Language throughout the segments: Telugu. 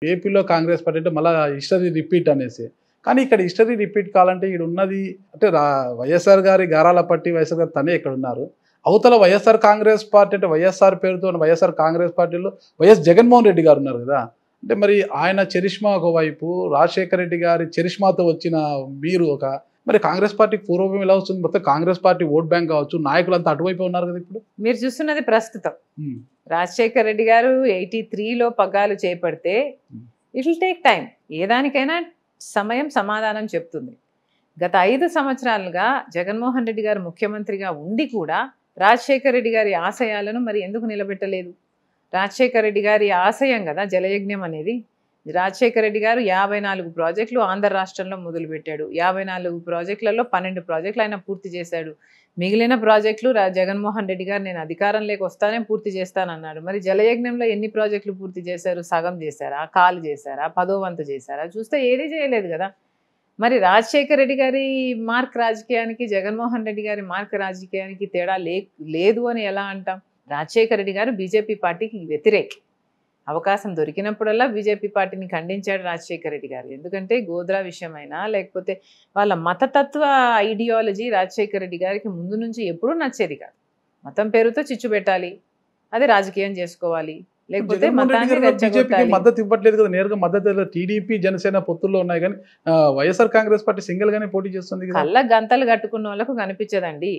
ఏపీలో కాంగ్రెస్ పార్టీ అంటే మళ్ళీ హిస్టరీ రిపీట్ అనేసి. కానీ ఇక్కడ హిస్టరీ రిపీట్ కావాలంటే ఈడ ఉన్నది అంటే వైఎస్ఆర్ గారి గారాల పట్టి వైఎస్ఆర్ గారు తనే ఇక్కడ ఉన్నారు. అవతల వైఎస్ఆర్ కాంగ్రెస్ పార్టీ అంటే వైఎస్ఆర్ పేరుతో వైఎస్ఆర్ కాంగ్రెస్ పార్టీలో వైఎస్ జగన్మోహన్ రెడ్డి గారు ఉన్నారు కదా. అంటే మరి ఆయన చరిష్మా ఒకవైపు, రాజశేఖర రెడ్డి గారి చరిష్మాతో వచ్చిన మీరు మరి కాంగ్రెస్ పార్టీకి పూర్వం ఎలా వస్తుంది? మొత్తం కాంగ్రెస్ పార్టీ ఓట్ బ్యాంక్ కావచ్చు, నాయకులంతా అటువైపు ఉన్నారు కదా ఇప్పుడు. మీరు చూస్తున్నది ప్రస్తుతం. రాజశేఖర రెడ్డి గారు 83లో పగ్గాలు చేపడితే ఇట్ విల్ టేక్ టైం. ఏదానికైనా సమయం సమాధానం చెప్తుంది. గత 5 సంవత్సరాలుగా జగన్మోహన్ రెడ్డి గారు ముఖ్యమంత్రిగా ఉండి కూడా రాజశేఖర రెడ్డి గారి ఆశయాలను మరి ఎందుకు నిలబెట్టలేదు? రాజశేఖర రెడ్డి గారి ఆశయం కదా జలయజ్ఞం అనేది. రాజశేఖర రెడ్డి గారు 54 ప్రాజెక్టులు ఆంధ్ర రాష్ట్రంలో మొదలుపెట్టాడు. 54 ప్రాజెక్టులలో 12 ప్రాజెక్టులు ఆయన పూర్తి చేశాడు. మిగిలిన ప్రాజెక్టులు జగన్మోహన్ రెడ్డి గారు నేను అధికారంలోకి వస్తానే పూర్తి చేస్తానన్నాడు. మరి జలయజ్ఞంలో ఎన్ని ప్రాజెక్టులు పూర్తి చేశారు? సగం చేశారా? కాలు చేశారా? 10వ వంతు చేశారా? చూస్తే ఏది చేయలేదు కదా. మరి రాజశేఖర రెడ్డి గారి మార్క్ రాజకీయానికి, జగన్మోహన్ రెడ్డి గారి మార్క్ రాజకీయానికి తేడా లేదు అని ఎలా అంటాం? రాజశేఖర రెడ్డి గారు బీజేపీ పార్టీకి వ్యతిరేకి. అవకాశం దొరికినప్పుడల్లా బీజేపీ పార్టీని ఖండించాడు రాజశేఖర రెడ్డి గారు. ఎందుకంటే గోద్రా విషయమైనా లేకపోతే వాళ్ళ మతతత్వ ఐడియాలజీ రాజశేఖర రెడ్డి గారికి ముందు నుంచి ఎప్పుడూ నచ్చేది కాదు. మతం పేరుతో చిచ్చు పెట్టాలి, అది రాజకీయం చేసుకోవాలి, లేకపోతే బీజేపీకి మద్దతు ఇవ్వట్లేదు కదా. నేరుగా మద్దతు టీడీపీ జనసేన పొత్తుల్లో ఉన్నాయి, కానీ వైఎస్ఆర్ కాంగ్రెస్ పార్టీ సింగిల్ గానే పోటీ చేస్తుంది. కళ్ళ గంతలు కట్టుకున్న వాళ్ళకు కనిపించదండి.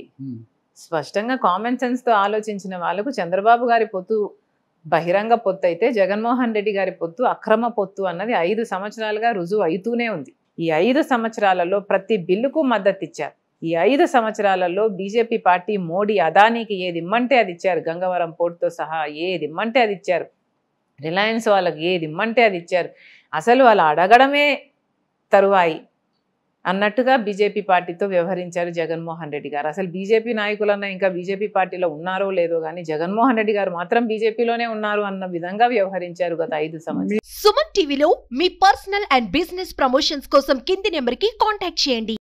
స్పష్టంగా కామన్ సెన్స్ తో ఆలోచించిన వాళ్ళకు చంద్రబాబు గారి పొత్తు బహిరంగ పొత్తు అయితే జగన్మోహన్ రెడ్డి గారి పొత్తు అక్రమ పొత్తు అన్నది 5 సంవత్సరాలుగా రుజువు అవుతూనే ఉంది. ఈ 5 సంవత్సరాలలో ప్రతి బిల్లుకు మద్దతు ఇచ్చారు. ఈ 5 సంవత్సరాలలో బీజేపీ పార్టీ మోడీ అదానీకి ఏది ఇమ్మంటే అది ఇచ్చారు. గంగవరం పోర్టుతో సహా ఏది ఇమ్మంటే అది ఇచ్చారు. రిలయన్స్ వాళ్ళకి ఏది ఇమ్మంటే అది ఇచ్చారు. అసలు వాళ్ళు అడగడమే తరువాయి అన్నట్టుగా బీజేపీ పార్టీతో వ్యవహరించారు జగన్మోహన్ రెడ్డి గారు. అసలు బీజేపీ నాయకులన్నా ఇంకా బీజేపీ పార్టీలో ఉన్నారో లేదో కానీ జగన్మోహన్ రెడ్డి గారు మాత్రం బీజేపీలోనే ఉన్నారు అన్న విధంగా వ్యవహరించారు గత 5 సంవత్సరాలు. సుమన్ టీవీలో మీ పర్సనల్ అండ్ బిజినెస్ ప్రమోషన్స్ కోసం కింది నెంబర్కి కాంటాక్ట్ చేయండి.